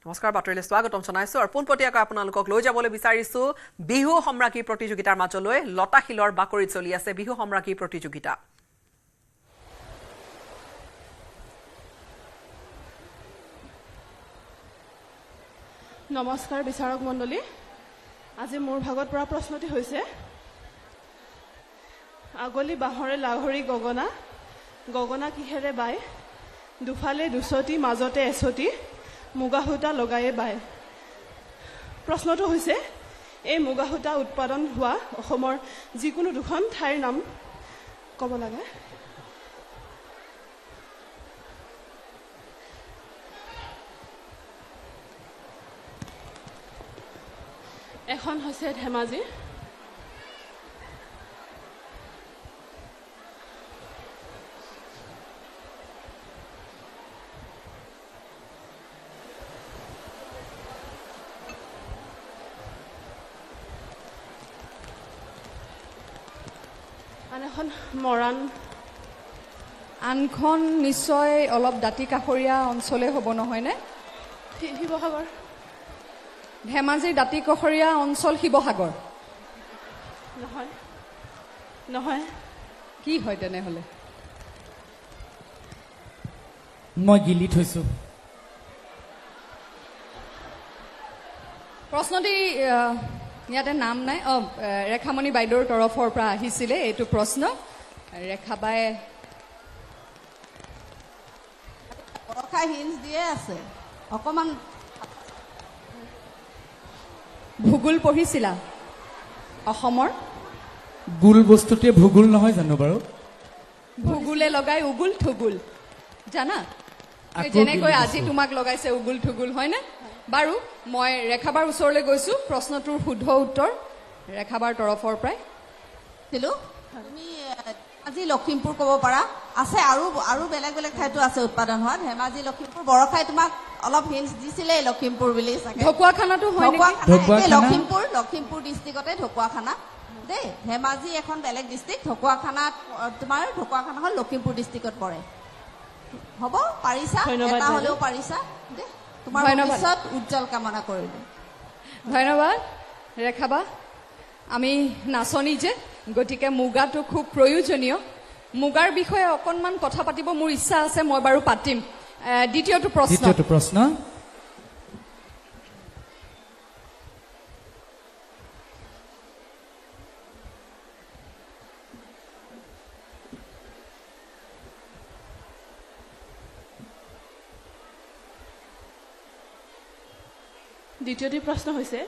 নমস্কাৰ বাতৰিলৈ স্বাগতম জনাইছো আৰু পোনপটীয়াকৈ আপোনালোকক লৈ যাবলৈ বিচাৰিছো বিহু সম্ৰাকী প্ৰতিযোগিতাৰ মাজলৈ লতাশিলৰ বাকৰিত চলি আছে বিহু সম্ৰাকী প্ৰতিযোগিতা নমস্কাৰ বিচাৰক মণ্ডলী আজি মোৰ ভাগত পৰা প্ৰশ্নটি হৈছে আগলি বাহৰে লাহৰি গগনা গগনা কিহেৰে বায় দুফালে দুচটি মাজতে এচটি মুগাহুটা লগায়ে বায় প্ৰশ্নটো হৈছে এই মুগাহুটা উৎপাদন হোৱা অসমৰ যিকোনো দুখন ঠাইৰ নাম ক'ব লাগে এখন হৈছে ধেমাজি এখন মৰাণ আনখন নিশ্চয় অলপ দাঁতি কাষৰীয়া অঞ্চলে হ'ব নহয়নে শিৱসাগৰ ধেমাজিৰ দাঁতি কাষৰীয়া অঞ্চল শিৱসাগৰ নহয় নহয় কি হয় তেনেহ'লে মই গিলি থৈছো প্ৰশ্নটি ইয়াতে নাম নাই ৰেখামণি বাইদেউৰ তৰফৰ পৰা আহিছিলে এইটো প্ৰশ্ন ৰেখাবাই বৰষা হিলছ দিয়ে আছে অকমান ভূগোল পঢ়িছিলা অসমৰ গুল বস্তুতে ভূগোল নহয় জানো বাৰু ভূগোলে লগাই উগুল থুগুল জানা যেনেকৈ আজি তোমাক লগাইছে উগুল থুগুল হয়নে বাৰু মই ৰেখাবাৰ ওচৰলৈ গৈছো প্ৰশ্নটোৰ শুদ্ধ উত্তৰ ৰেখাবাৰ তৰফৰ পৰাই দিলো তুমি আজি লখিমপুৰ ক'ব পাৰা আছে আৰু বেলেগ বেলেগ ঠাইতো আছে উৎপাদন হোৱা ধেমাজি লখিমপুৰ বৰখাই তোমাক অলপ হিন্টস দিছিলে লখিমপুৰ বুলি চাগে ঢকুৱাখানাটো হয় নেকি লখিমপুৰ ডিষ্ট্ৰিক্টতে ঢকুৱাখানা দেই ধেমাজি এখন বেলেগ ডিষ্ট্ৰিক্ট ঢকুৱাখানাত তোমাৰ ঢকুৱাখানাখন লখিমপুৰ ডিষ্ট্ৰিক্টত পৰে হ'ব পাৰিছা এটা হ'লেও পাৰিছা দেই তোমাৰ ভৱিষ্যত উজ্জ্বল কামনা কৰিলো ধন্যবাদ ৰেখাবা আমি নাচনি যে গতিকে মুগাটো খুব প্ৰয়োজনীয় মুগাৰ বিষয়ে অকণমান কথা পাতিব মোৰ ইচ্ছা আছে মই বাৰু পাতিম দ্বিতীয়টো প্ৰশ্ন দ্বিতীয়টি প্ৰশ্ন হৈছে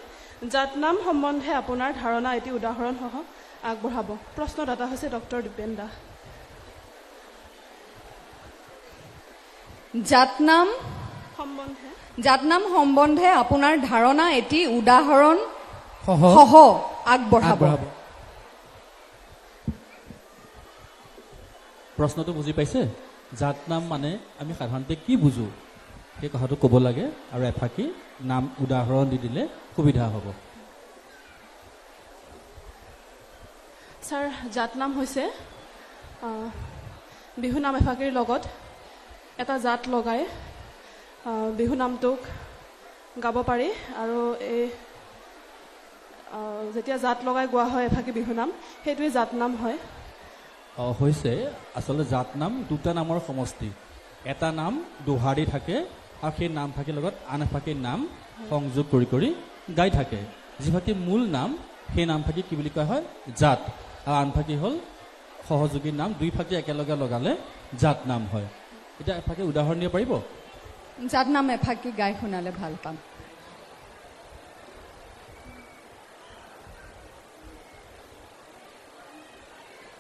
জাতনাম সম্বন্ধে আপোনাৰ ধাৰণা এটি উদাহৰণ সহ আগবঢ়াব প্ৰশ্নদাতা হৈছে ডক্টৰ দীপেন দাস জাতনাম সম্বন্ধে আপোনাৰ ধাৰণা এটি উদাহৰণ সহ আগবঢ়াব প্ৰশ্নটো বুজি পাইছে জাতনাম মানে আমি সাধাৰণতে কি বুজো সেই কথাটো ক'ব লাগে আৰু এফাকি নাম উদাহৰণ দি দিলে সুবিধা হ'ব ছাৰ জাতনাম হৈছে বিহু নাম এফাকিৰ লগত এটা জাত লগাই বিহু নামটোক গাব পাৰি আৰু এই যেতিয়া জাত লগাই গোৱা হয় এফাকি বিহু নাম সেইটোৱে জাতনাম হয় হৈছে আচলতে জাতনাম দুটা নামৰ সমষ্টি এটা নাম দোহাৰি থাকে আৰু সেই নাম ফাঁকিৰ লগত আন এফাকিৰ নাম সংযোগ কৰি কৰি গাই থাকে যিফাকি মূল নাম সেই নাম ফাঁকি কি বুলি কোৱা হয় জাত আৰু আন ফাঁকি হ'ল সহযোগী নাম দুই ফাঁকি একেলগে লগালে জাত নাম হয় এতিয়া এফাকি উদাহৰণ দিব পাৰিব জাত নাম এফাকি গাই শুনালে ভাল পাম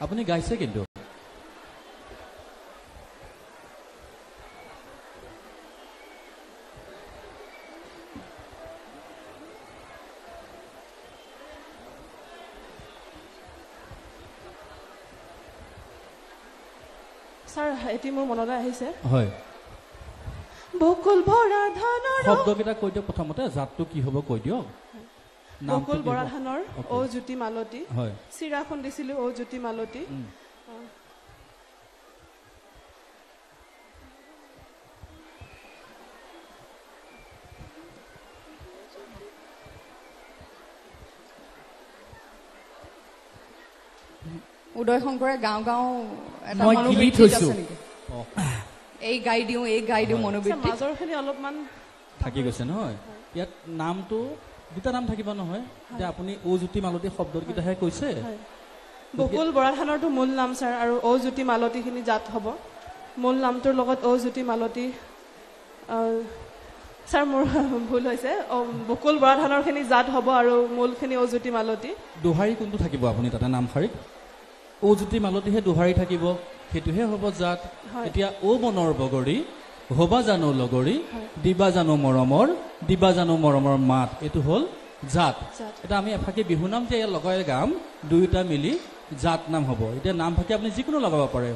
আপুনি গাইছে কিন্তু ছাৰ এটি মোৰ মনলৈ আহিছে হয় বকুল বৰা ধানৰ শব্দকেইটা কৈ দিয়ক প্ৰথমতে জাতটো কি হ'ব কৈ দিয়ক বকুল বৰা ধানৰ ঔ জ্যোতি মালতী হয় চিৰা খুন্দিছিলো ঔ জ্যোতি মালতী উদয় শংকৰে গাঁও গাঁও এটা মই গিলি মনোবৃত্তি থৈছো। আছে নেকি এই গাই দিওঁ মনোবৃত্তি মাজৰখিনি অলপমান থাকি গৈছে নহয় ইয়াত নামটো দুটা নাম থাকিব নহয় এতিয়া আপুনি ঔ জ্যোতি মালতী শব্দকেইটাহে কৈছে বকুল বৰা ধানৰটো মূল নাম ছাৰ আৰু ঔ জ্যোতি মালতীখিনি জাত হ'ব মূল নামটোৰ লগত ঔ জ্যোতি মালতী ছাৰ মোৰ ভুল হৈছে বকুল বৰা ধানৰখিনি জাত হ'ব আৰু মূলখিনি ঔ জ্যোতি মালতী দোহাৰী কোনটো থাকিব আপুনি তাতে নামশাৰীত ঔ জ্যোতি মালতীহে দোহাৰী থাকিব সেইটোহে হ'ব জাত এতিয়া ঔ বনৰ বগৰী হবা জানো লগৰী দিবা জানো মৰমৰ মাত এইটো হ'ল জাত এতিয়া আমি এফাকি বিহু নাম যে লগাই গাম দুয়োটা মিলি জাত নাম হ'ব এতিয়া নাম ফাকি আপুনি যিকোনো লগাব পাৰে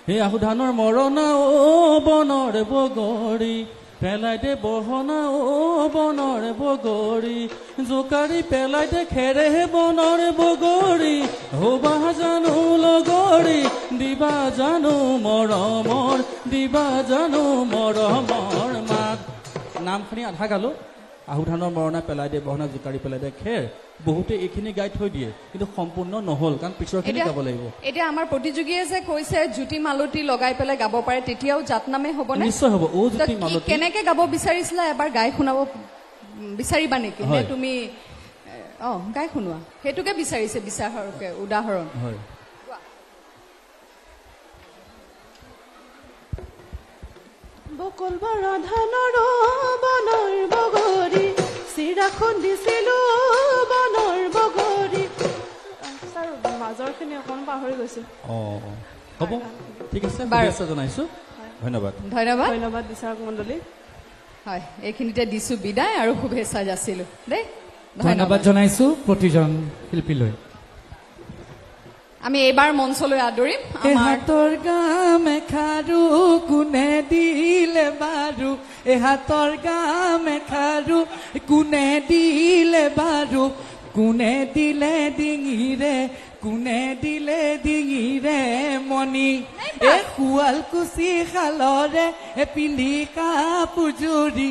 হে আহু ধানৰ মৰণা ঔ বনৰ বগৰী পেলাই দে বহনা ঔ বনৰ বগৰী জোকাৰি পেলাই দে খেৰে বনৰ বগৰী হবা জানো লগৰী দিবা জানো মৰমৰ মাত নামখিনি আধা গালো আহু ধানৰ মৰণা পেলাই দে বহনা জোকাৰি পেলাই দে খেৰ বহুতে এইখিনি গাই থৈ দিয়ে কিন্তু সম্পূৰ্ণ নহল কাৰণ পিছৰখিনি গাব লাগিব এতিয়া আমাৰ প্ৰতিযোগীয়ে যে কৈছে জ্যোতি মালতী লগাই পেলাই গাব পাৰে তেতিয়াও জাত নামে হ'বনে নিশ্চয় হ'ব ঔ জ্যোতি মালতী কেনেকে গাব বিচাৰিছিলা এবাৰ গাই শুনাব বিচাৰিবা নেকি নে তুমি গাই শুনোৱা সেইটোকে বিচাৰিছে বিচাৰকে উদাহৰণ হয় বকুল বৰা ধানৰ বনৰ বগৰী চিৰা খুন্দিছিলো বনৰ বগৰী ছাৰ মাজৰখিনি অকণ পাহৰি গৈছো হ'ব ঠিক আছে শুভেচ্ছা জনাইছো ধন্যবাদ ধন্যবাদ বিচাৰক মণ্ডলী হয় এইখিনিতে দিছো বিদায় আৰু শুভেচ্ছা যাচিলো দেই ধন্যবাদ জনাইছো প্ৰতিজন শিল্পীলৈ আমি এইবাৰ মঞ্চলৈ আদৰিম হাতৰ গাম এখাৰু কোনে দিলে বাৰু হাতৰ গাম এখাৰু কোনে দিলে বাৰু কোনে দিলে ডিঙিৰে মণি শুৱালকুছি শালৰে পিন্ধি কাপোৰজোৰি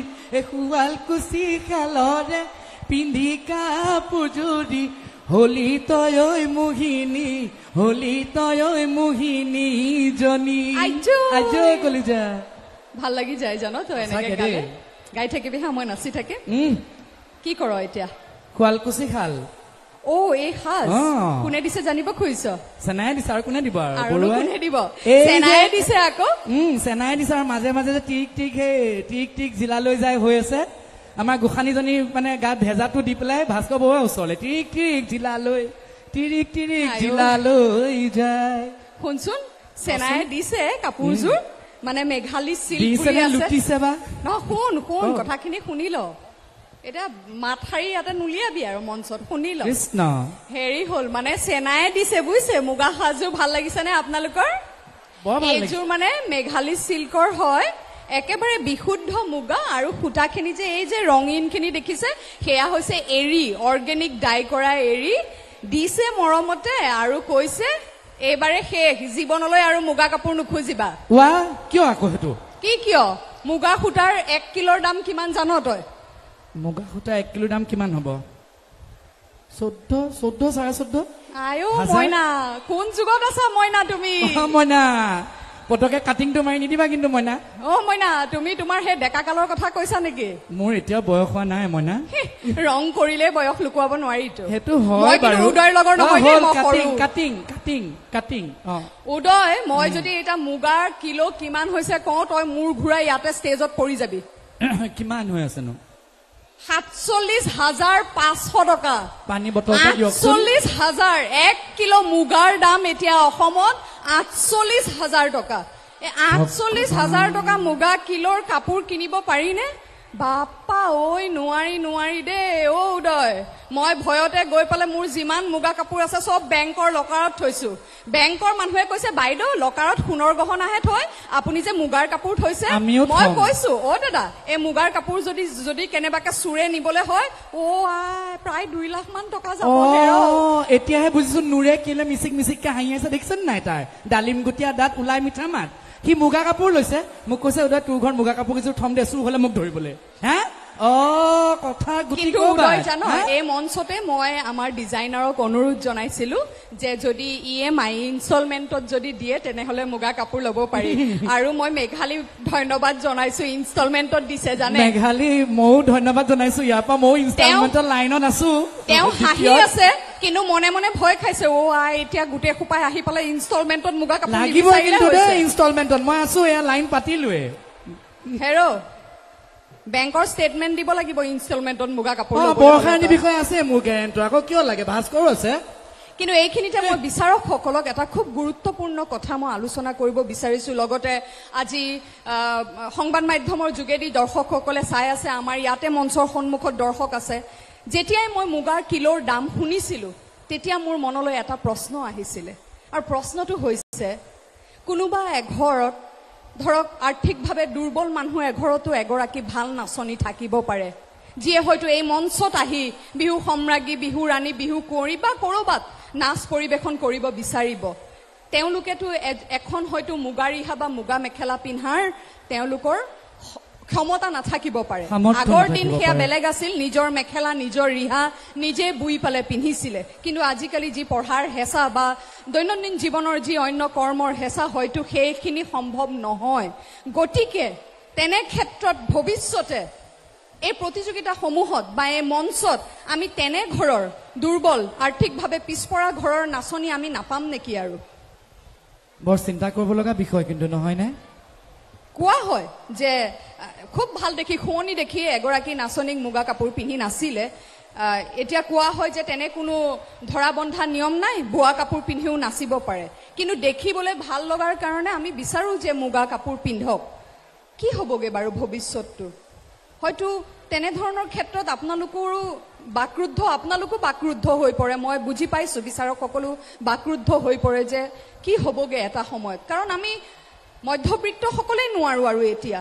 শুৱালকুছি শালৰে পিন্ধি কাপোৰজোৰি হলি তয় মোহিনী জনী আজো কলিজা ভাল লাগি যায় জানো তই এনেকে গালে গাই থাকিবি হা মই নাচি থাকিম কি কৰ এতিয়া শুৱালকুছি শাল এই সাজ কোনে দিছে জানিব খুজিছ চেনাই দিছে আৰু কোনে দিব আৰু কোনে দিব চেনাই দিছে আকৌ চেনাই দিছে আৰু মাজে মাজে যে টিক জিলালৈ যায় হৈ আছে আমাৰ গোসানীজনী মানে গাত ভেজাটো দি পেলাই ভাস্কৰ বৰুৱাৰ ওচৰলে টিক জিলালৈ জিলালৈ যায় শুনচোন চেনাই দিছে কাপোৰযোৰ মানে মেঘালী চিল্ক লুটিছে বা শুন কথাখিনি শুনি ল এতিয়া মাত শাৰী ইয়াতে নুলিয়াবি আৰু মঞ্চত শুনি ল কৃষ্ণ হেৰি হ'ল মানে চেনাই দিছে বুজিছে মুগা সাজযোৰ ভাল লাগিছে নে আপোনালোকৰ এইযোৰ মানে মেঘালী চিল্কৰ হয় একেবাৰে বিশুদ্ধ মুগা আৰু সূতাখিনি যে এই যে ৰঙীনখিনি দেখিছে সেয়া হৈছে এৰী অৰ্গেনিক ডাই কৰা এৰী দিছে মৰমতে আৰু কৈছে এইবাৰে শেষ জীৱনলৈ আৰু মুগা কাপোৰ নুখুজিবা কিয় আকৌ সেইটো কিয় মুগা সূতাৰ 1 কিলোৰ দাম কিমান জানো তই মুগা সূতা 1 কিলোৰ দাম কিমান হ'ব 14 14.5 আয়ো মইনা কোন যুগত আছা মইনা তুমি মইনা পটকে কাটিংটো মাৰি নিদিবা কিন্তু মইনা মইনা তুমি তোমাৰ সেই ডেকা কালৰ কথা কৈছা নেকি মোৰ এতিয়া বয়স হোৱা নাই মইনা ৰং কৰিলে বয়স লুকুৱাব নোৱাৰিতো সেইটো হয় বাৰু উদয়ৰ লগৰ নহয় কাটিং উদয় মই যদি এটা মুগাৰ কিলো কিমান হৈছে কওঁ তই মূৰ ঘূৰাই ইয়াতে ষ্টেজত পৰি যাবি কিমান হৈ আছে নো 47,500 টকা পানী বটল 48,000 1 কিলো মুগাৰ দাম এতিয়া অসমত 48,000 টকা 48,000 টকা মুগা কিলোৰ কাপোৰ কিনিব পাৰিনে বাপ্পা নোৱাৰি দেই উদয় মই ভয়তে গৈ পালে মোৰ যিমান মুগা কাপোৰ আছে চব বেংকৰ লকাৰত থৈছো বেংকৰ মানুহে কৈছে বাইদেউ লকাৰত সোণৰ গহনাহে থয় আপুনি যে মুগাৰ কাপোৰ থৈছে মই কৈছো দাদা এই মুগাৰ কাপোৰ যদি কেনেবাকে চুৰে নিবলে হয় প্ৰায় 2 লাখ মান টকা যাব এতিয়াহে বুজিছো নুৰে কেলে মিচিককে হাঁহি আছে দেখিছেন নাই তাৰ ডালিম গুটিয়া দাঁত ওলাই মিঠা মাত সি মুগা কাপোৰ লৈছে মোক কৈছে উদয় তোৰ ঘৰত মুগা কাপোৰ কিছু থম দে চুৰ হলে মোক ধৰিবলৈ কথা গুটি কিন্তু ক'বা উদয় জানো এই মঞ্চতে মই আমাৰ ডিজাইনাৰক অনুৰোধ জনাইছিলো যে যদি EMI ইনষ্টলমেণ্টত যদি দিয়ে তেনেহলে মুগা কাপোৰ ল'ব পাৰি আৰু মই মেঘালী ধন্যবাদ জনাইছো ইনষ্টলমেণ্টত দিছে জানে মেঘালী ময়ো ধন্যবাদ জনাইছো ইয়াৰ পৰা ময়ো ইনষ্টলমেণ্টৰ লাইনত আছো তেওঁ হাঁহি আছে কিন্তু মনে মনে ভয় খাইছে এতিয়া গোটেই সোপাই আহি পেলাই ইনষ্টলমেণ্টত মুগা কাপোৰ লাগিব কিন্তু দেই ইনষ্টলমেণ্টত মই আছো এয়া লাইন পাতিলোৱে হেৰো বেংকৰ ষ্টেটমেণ্ট দিব লাগিব ইনষ্টলমেণ্টত মুগা কাপোৰ বৰষাৰণীৰ বিষয়ে আছে মোৰ গেৰেণ্টৰ আকৌ কিয় লাগে ভাস্কৰো আছে কিন্তু এইখিনিতে মই বিচাৰকসকলক এটা খুব গুৰুত্বপূৰ্ণ কথা মই আলোচনা কৰিব বিচাৰিছো লগতে আজি সংবাদ মাধ্যমৰ যোগেদি দৰ্শকসকলে চাই আছে আমাৰ ইয়াতে মঞ্চৰ সন্মুখত দৰ্শক আছে যেতিয়াই মই মুগাৰ কিলোৰ দাম শুনিছিলো তেতিয়া মোৰ মনলৈ এটা প্ৰশ্ন আহিছিলে আৰু প্ৰশ্নটো হৈছে কোনোবা এঘৰত ধৰক আৰ্থিকভাৱে দুৰ্বল মানুহ এঘৰতো এগৰাকী ভাল নাচনি থাকিব পাৰে যিয়ে হয়তো এই মঞ্চত আহি বিহু সম্ৰাজ্ঞী বিহু ৰাণী বিহু কুঁৱৰী বা কৰবাত নাচ পৰিবেশন কৰিব বিচাৰিব তেওঁলোকেতো এখন হয়তো মুগা ৰিহা বা মুগা মেখেলা পিন্ধাৰ তেওঁলোকৰ ক্ষমতা নাথাকিব পাৰে আগৰ দিন সেয়া বেলেগ আছিল নিজৰ মেখেলা নিজৰ ৰিহা নিজে বুই পালে পিন্ধিছিলে কিন্তু আজিকালি যি পঢ়াৰ হেঁচা বা দৈনন্দিন জীৱনৰ যি অন্য কৰ্মৰ হেঁচা হয়তো সেইখিনি সম্ভৱ নহয় গতিকে তেনে ক্ষেত্ৰত ভৱিষ্যতে এই প্ৰতিযোগিতাসমূহত বা এই মঞ্চত আমি তেনে ঘৰৰ দুৰ্বল আৰ্থিকভাৱে পিছপৰা ঘৰৰ নাচনি আমি নাপাম নেকি আৰু বৰ চিন্তা কৰিব লগা বিষয় কিন্তু নহয় নে কোৱা হয় যে খুব ভাল দেখি শুৱনি দেখি এগৰাকী নাচনীক মুগা কাপোৰ পিন্ধি নাছিলে এতিয়া কোৱা হয় যে তেনে কোনো ধৰা বন্ধা নিয়ম নাই বোৱা কাপোৰ পিন্ধিও নাচিব পাৰে কিন্তু দেখিবলৈ ভাল লগাৰ কাৰণে আমি বিচাৰো যে মুগা কাপোৰ পিন্ধক কি হ'বগে বাৰু ভৱিষ্যতটো হয়তো তেনেধৰণৰ ক্ষেত্ৰত আপোনালোকৰো বাকৰুদ্ধ হৈ পৰে মই বুজি পাইছো বিচাৰকসকলো বাকৰুদ্ধ হৈ পৰে যে কি হ'বগে এটা সময়ত কাৰণ আমি মধ্যবিত্তসকলেই নোৱাৰো আৰু এতিয়া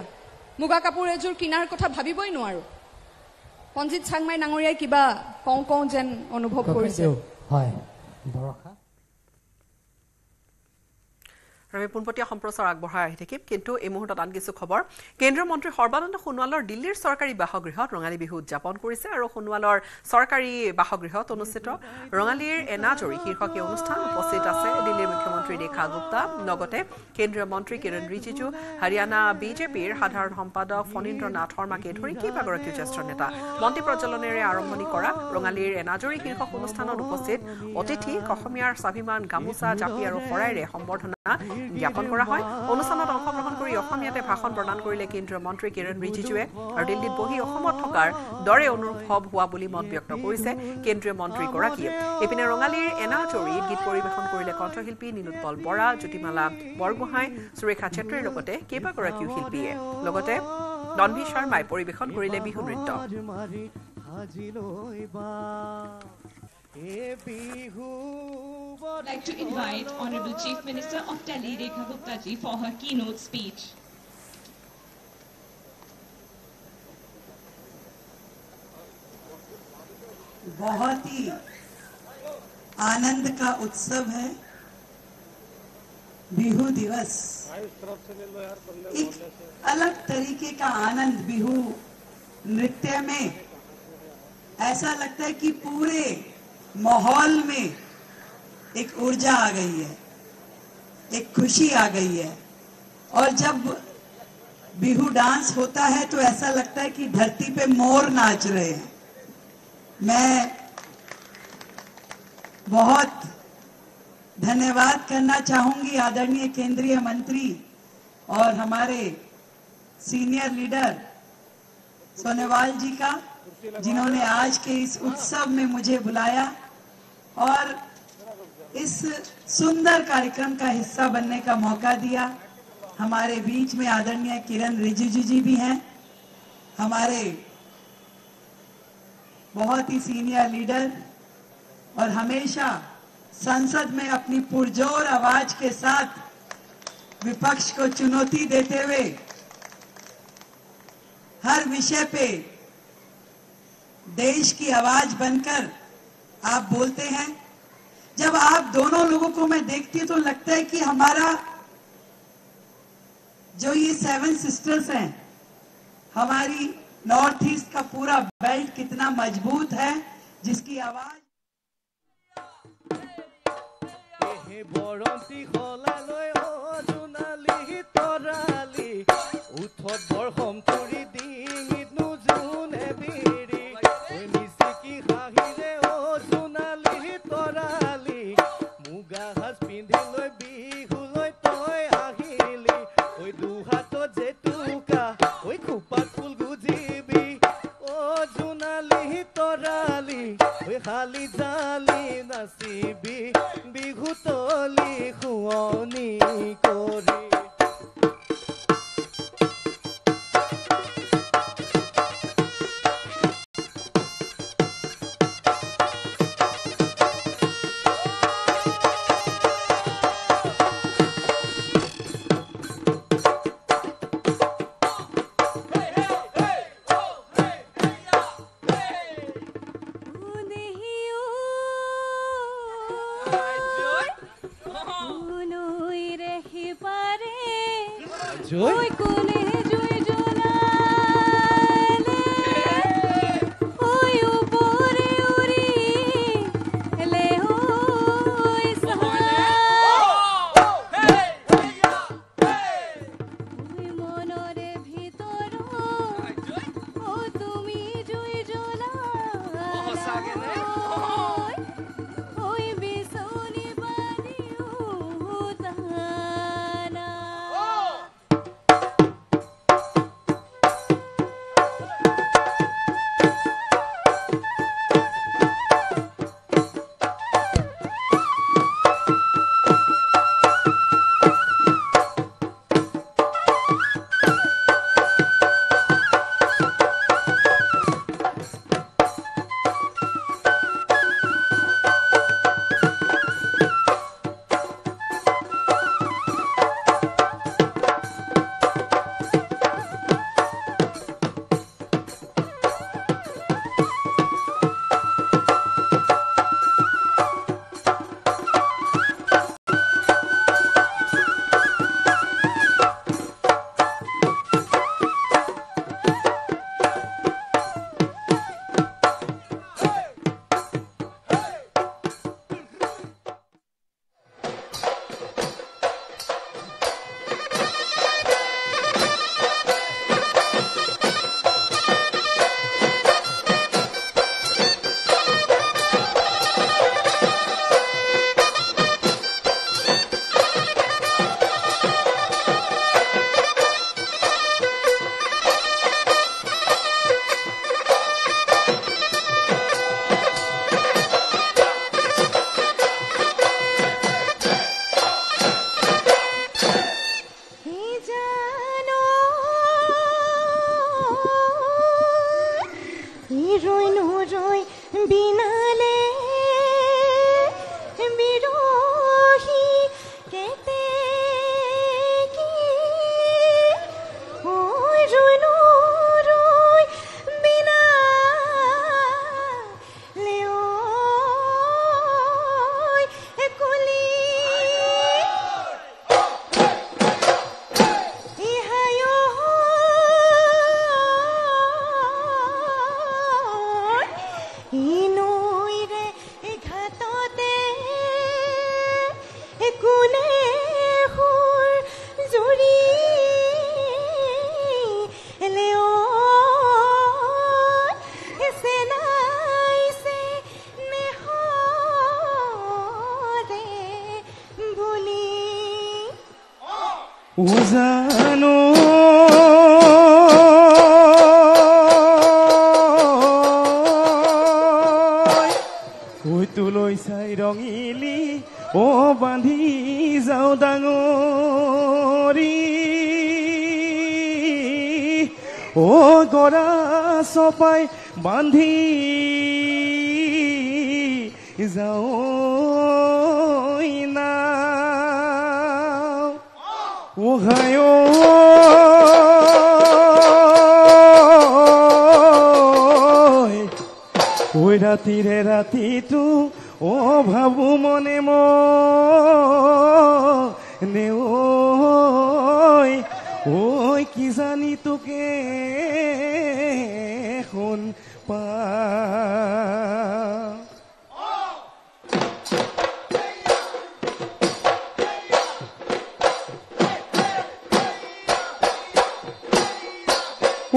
মুগা কাপোৰ এযোৰ কিনাৰ কথা ভাবিবই নোৱাৰো পঞ্জিত চাংমাই ডাঙৰীয়াই কিবা কওঁ যেন অনুভৱ কৰিছে হয় বৰষা আমি পোনপটীয়া সম্প্ৰচাৰ আগবঢ়াই আহি থাকিম কিন্তু এই মুহূৰ্তত আন কিছু খবৰ কেন্দ্ৰীয় মন্ত্ৰী সৰ্বানন্দ সোণোৱালৰ দিল্লীৰ চৰকাৰী বাসগৃহত ৰঙালী বিহু উদযাপন কৰিছে আৰু সোণোৱালৰ চৰকাৰী বাসগৃহত অনুষ্ঠিত ৰঙালীৰ এনাজৰী শীৰ্ষক এই অনুষ্ঠান উপস্থিত আছে দিল্লীৰ মুখ্যমন্ত্ৰী ৰেখা গুপ্তা লগতে কেন্দ্ৰীয় মন্ত্ৰী কিৰণ ৰিজিজু হাৰিয়ানা বিজেপিৰ সাধাৰণ সম্পাদক ফণীন্দ্ৰ নাথ শৰ্মাকে ধৰি কেইবাগৰাকীও জ্যেষ্ঠ নেতা মন্ত্ৰী প্ৰজ্বলনেৰে আৰম্ভণি কৰা ৰঙালীৰ এনাজৰী শীৰ্ষক অনুষ্ঠানত উপস্থিত অতিথি অসমীয়াৰ স্বাভিমান গামোচা জাপি আৰু শৰাইৰে সম্বৰ্ধনা জ্ঞাপন কৰা হয় অনুষ্ঠানত অংশগ্ৰহণ কৰি অসমীয়াতে ভাষণ প্ৰদান কৰিলে কেন্দ্ৰীয় মন্ত্ৰী কিৰণ ৰিজিজুৱে আৰু দিল্লীত বহি অসমত থকাৰ দৰে অনুভৱ হোৱা বুলি মত ব্যক্ত কৰিছে কেন্দ্ৰীয় মন্ত্ৰীগৰাকীয়ে এইপিনে ৰঙালীৰ এনাজৰীত গীত পৰিৱেশন কৰিলে কণ্ঠশিল্পী নীলোৎপল বৰা জ্যোতিমালা বৰগোহাঁই সুৰেখা চেত্ৰীৰ লগতে কেইবাগৰাকীও শিল্পীয়ে লগতে দনভি শৰ্মাই পৰিৱেশন কৰিলে বিহু নৃত্য I'd like to invite Honorable Chief Minister of Delhi, Rekha Gupta ji, for her keynote speech. बहुत ही आनंद का उत्सव है बिहू दिवस एक अलग तरीके का आनंद बिहू नृत्य में ऐसा लगता है कि पूरे माहौल में एक ऊर्जा आ गई है एक खुशी आ गई है और जब बिहू डांस होता है तो ऐसा लगता है कि धरती पे मोर नाच रहे हैं मैं बहुत धन्यवाद करना चाहूंगी आदरणीय केंद्रीय मंत्री और हमारे सीनियर लीडर सोनेवाल जी का जिन्होंने आज के इस उत्सव में मुझे बुलाया और इस सुंदर कार्यक्रम का हिस्सा बनने का मौका दिया हमारे बीच में आदरणीय किरण रिजिजू जी भी हैं हमारे बहुत ही सीनियर लीडर और हमेशा संसद में अपनी पुरजोर आवाज के साथ विपक्ष को चुनौती देते हुए हर विषय पे देश की आवाज बनकर आप बोलते हैं जब आप दोनों लोगों को मैं देखती हूँ तो लगता है कि हमारा जो ये 7 सिस्टर्स हैं हमारी नॉर्थ ईस्ट का पूरा बेल्ट कितना मजबूत है, जिसकी आवाज বৰন্তি খলালৈ জোনালী তৰালী উঠত বৰষম তুৰি ডিঙিত নোজোনে বিৰি মিচিকি হাঁহিৰে জোনালী তৰালী মুগা সাজ পিন্ধি লৈ বিহুলৈ তই আহিলি ঐ দুহাতত জেতুকা ঐ খোপাত ফুল গুজিবি জোনালী তৰালী ঐ শালি জালি নাচিবি বিহুতলি শুৱনি কৰি উজানো কৈ তোলৈ চাই ৰঙিলি অ বান্ধি যাওঁ ডাঙৰি অ গৰা চপাই বান্ধি যাওঁ না ওহায় ওই ৰাতিৰে ৰাতিটো অ ভাবো মনে মনে ঐ কি জানি তোকে এখন পা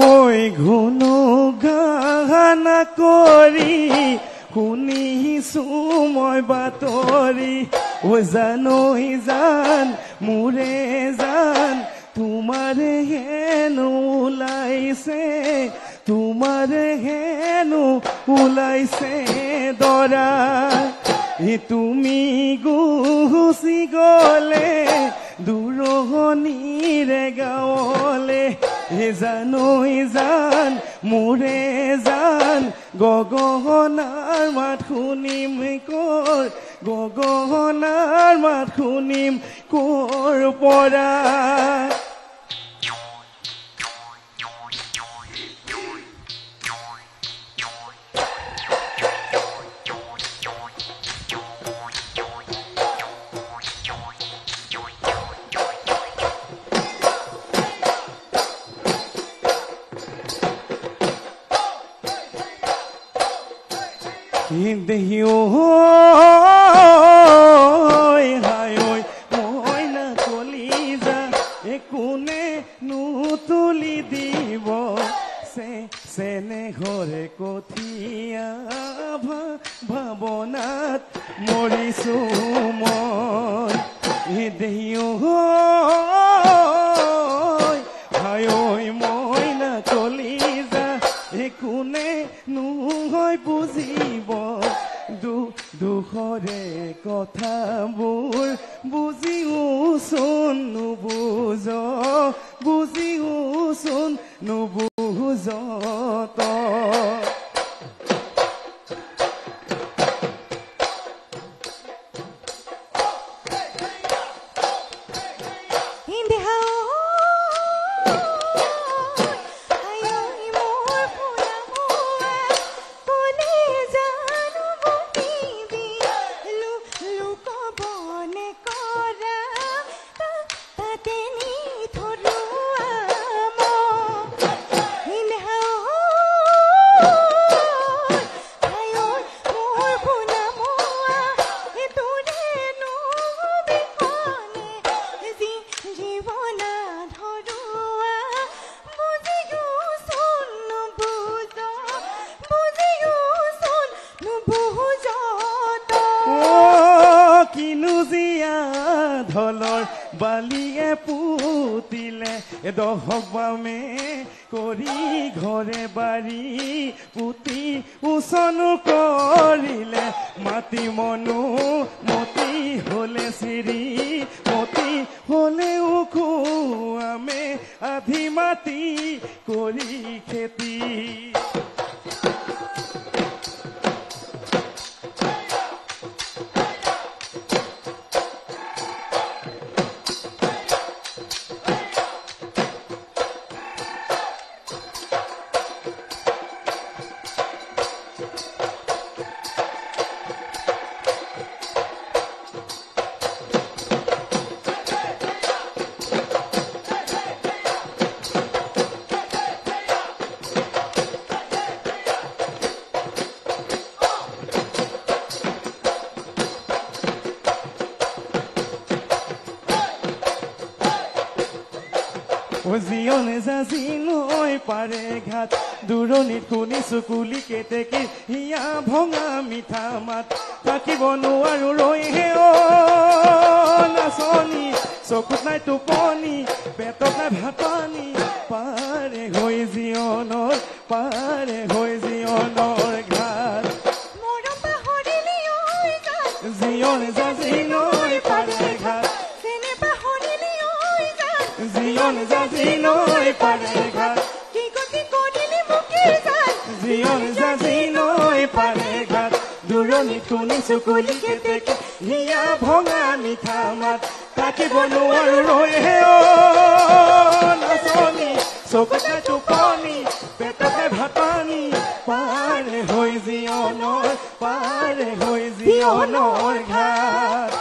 ঐ ঘন গানা কৰি শুনিছো মই বাতৰি ঐ জানৈ জান মোৰে জান তোমাৰে হেনো ওলাইছে তোমাৰে হেনো ওলাইছে দৰা তুমি গুচি গলে দূৰণিৰে গাঁৱলে জানৈ জান মোৰে জান গগনাৰ মাত শুনিম কৰ গগনাৰ মাত শুনিম কৰ পৰা দেহিও হায়ৈ মই না কলি যা কোনে নুতুলি দিব চেনে ঘৰে কঠিয়া ভাৱনাত মৰিছো মই দেহিও হায়ৈ মই না কলি যা কোনে নহয় বুজিব দুখৰে কথাবোৰ বুজিওচোন নুবুজ বুজিওচোন নুবুজ ঢলৰ বালিয়ে পুতিলে দহক বামে কৰি ঘৰে বাৰী পুতি উচনো কৰিলে মাটি মনো মতি হলে চিৰি মতি হলে উখুৱামে আধি মাটি কৰি খেতি জিয়নে যাজি নৈ পাৰে ঘাট দূৰণিত শুনিছো কুলি কেতেকী হিয়া ভঙা মিঠা মাত থাকিব নোৱাৰো ৰৈ হে নাচনি চকুত নাই টোপনি পেটত নাই ভাত পানী পাৰে হৈ জিয়নৰ ঘাট জিয়নে যাজি নৈ পাৰে ঘাট জিয়নে যাজি নৈ পাৰে ঘাট জিয়নে যাজি নৈ পাৰে ঘাট দূৰণিত শুনিছো কুলি কেতেকী হিয়া ভঙা মিঠা মাত থাকিব নোৱাৰো ৰৈ হে নাচনি চকুত নাই টোপনি পেটত নাই ভাত পানী পাৰে হৈ জিয়নৰ ঘাট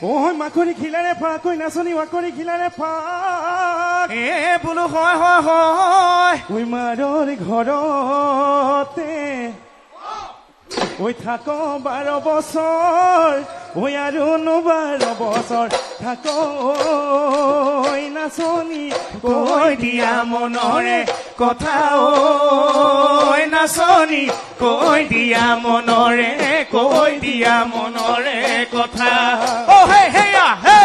ঐ মাকৰি খিলাৰে ফাক ঐ নাচনী মাকৰি খিলাৰে ফাক বোলো হয় ঐ মাৰৰ ঘৰতে ঐ থাক 12 বছৰ ঐ আৰু 12 বছৰ থাক ঐ নাচনী কৈ দিয়া মনৰে কথা ঐ নাচনী কৈ দিয়া মনৰে কথা অ হে হেয়া হে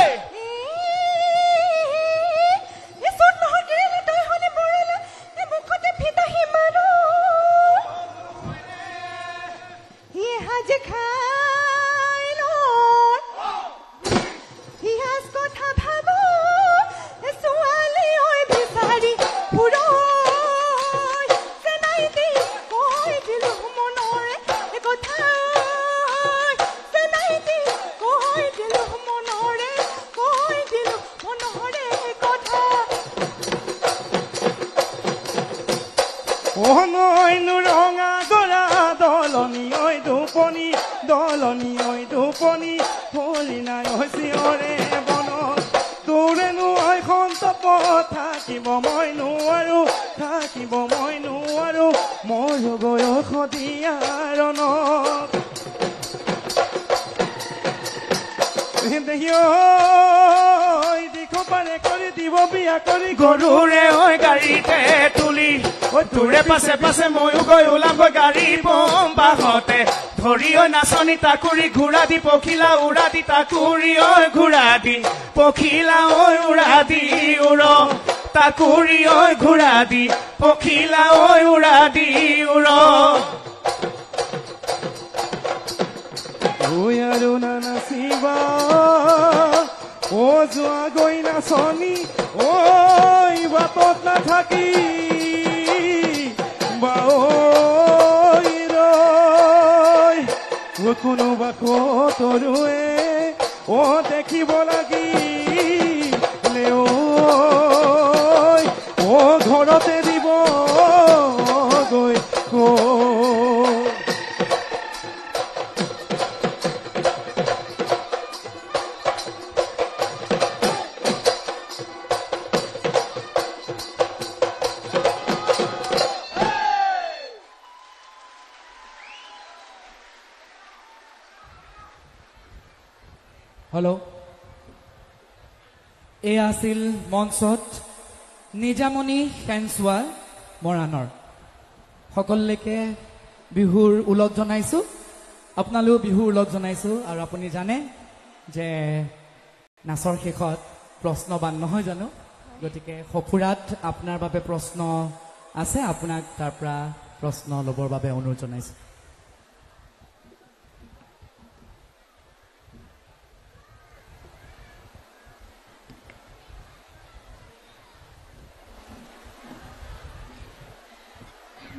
নৈনো ৰঙা দৰা দলনি ঐ দুপনি হৰি নাই চিঞৰে বন তোৰেনো সন্তপ থাকিব মই নোৱাৰো মোৰ গৈ সদিয়াৰণ দিশ পাৰে কৰি দিব বিয়া কৰি গৰুৰে ঐ গাড়ীতে তুলি তোৰে পাছে পাছে ময়ো গৈ ওলামগৈ গাড়ী বম বাহতে ধৰি ঐ নাচনী তাকুৰি ঘোঁৰা দি পখিলা উৰা দি তাকুৰি ঐ ঘোঁৰা দি পখিলা ঐ উৰা দি উৰ তাকুৰি ঐ ঘোঁৰা দি পখিলা ঐ উৰা দি উৰ আৰু নাচিবা ও যোৱা গৈ নাচনী ঐ বাটত নাথাকি কোনোবা কতৰুৱে ও দেখিব লাগি ও ঘৰতে দিব গৈ হেল্ল' এয়া আছিল মঞ্চত নিজামণি সেনচোৱা মৰাণৰ সকলোকে বিহুৰ ওলগ জনাইছোঁ আপোনালোক বিহুৰ ওলগ জনাইছোঁ আৰু আপুনি জানে যে নাচৰ শেষত প্ৰশ্নবান নহয় জানো গতিকে সফুৰাত আপোনাৰ বাবে প্ৰশ্ন আছে আপোনাক তাৰ পৰা প্ৰশ্ন ল'বৰ বাবে অনুৰোধ জনাইছোঁ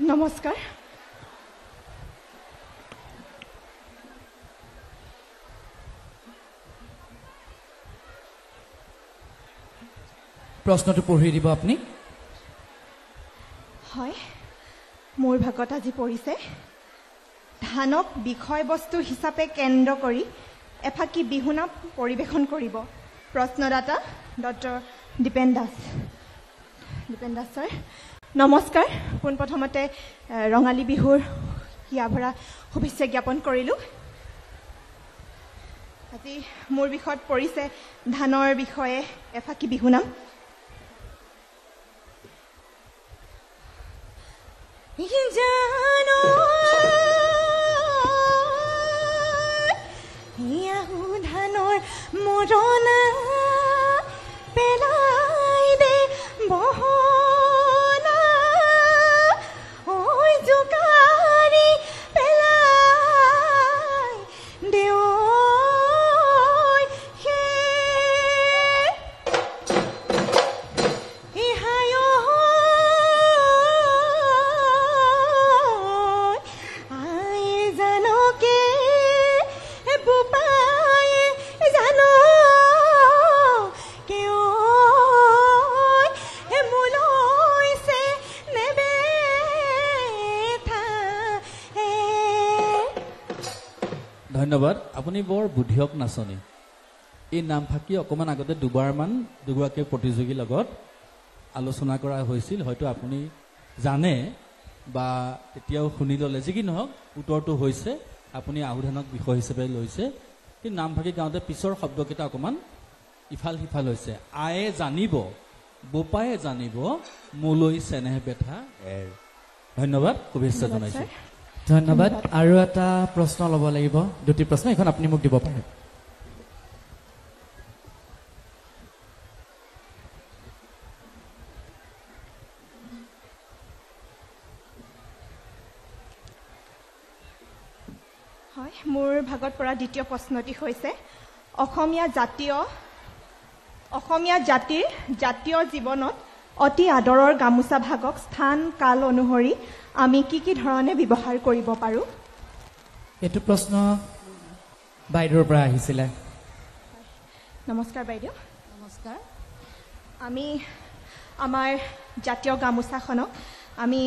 নমস্কাৰ প্ৰশ্নটো পঢ়ি দিব আপুনি হয় মোৰ ভাগত আজি পৰিছে ধানক বিষয়বস্তু হিচাপে কেন্দ্ৰ কৰি এফাকি বিহুনাম পৰিৱেশন কৰিব প্ৰশ্নদাতা ডক্টৰ দীপেন দাস ছাৰ নমস্কাৰ পোনপ্ৰথমতে ৰঙালী বিহুৰ হিয়াভৰা শুভেচ্ছা জ্ঞাপন কৰিলোঁ আজি মোৰ বিষয়ত পৰিছে ধানৰ বিষয়ে এফাকি বিহুনাম জানো ধানৰ মৰণা পেলাই দে বহনা ঐ জোকাৰি পেলাই দেও ধন্যবাদ আপুনি বৰ বুদ্ধিয়ক নাচনী এই নামফাকে অকণমান আগতে দুগৰাকী প্ৰতিযোগীৰ লগত আলোচনা কৰা হৈছিল হয়তো আপুনি জানে বা তেতিয়াও শুনি ল'লে যি কি নহওক উত্তৰটো হৈছে আপুনি আহুধানক বিষয় হিচাপে লৈছে কিন্তু নামফাকে গাওঁতে পিছৰ শব্দকেইটা অকণমান ইফাল সিফাল হৈছে আয়ে জানিব বোপায়ে জানিব মোলৈ চেনেহ বেথা এৰ ধন্যবাদ শুভেচ্ছা জনাইছোঁ ধন্যবাদ আৰু এটা প্ৰশ্ন ল'ব লাগিব দুটি প্ৰশ্ন এখন আপুনি মোক দিব পাৰে হয় মোৰ ভাগত পৰা দ্বিতীয় প্ৰশ্নটি হৈছে অসমীয়া জাতিৰ জাতীয় জীৱনত অতি আদৰৰ গামোচা ভাগক স্থান কাল অনুসৰি আমি কি ধৰণে ব্যৱহাৰ কৰিব পাৰোঁ এইটো প্ৰশ্ন বাইদেউৰ পৰা আহিছিলে নমস্কাৰ বাইদেউ নমস্কাৰ আমি আমাৰ জাতীয় গামোচাখনক আমি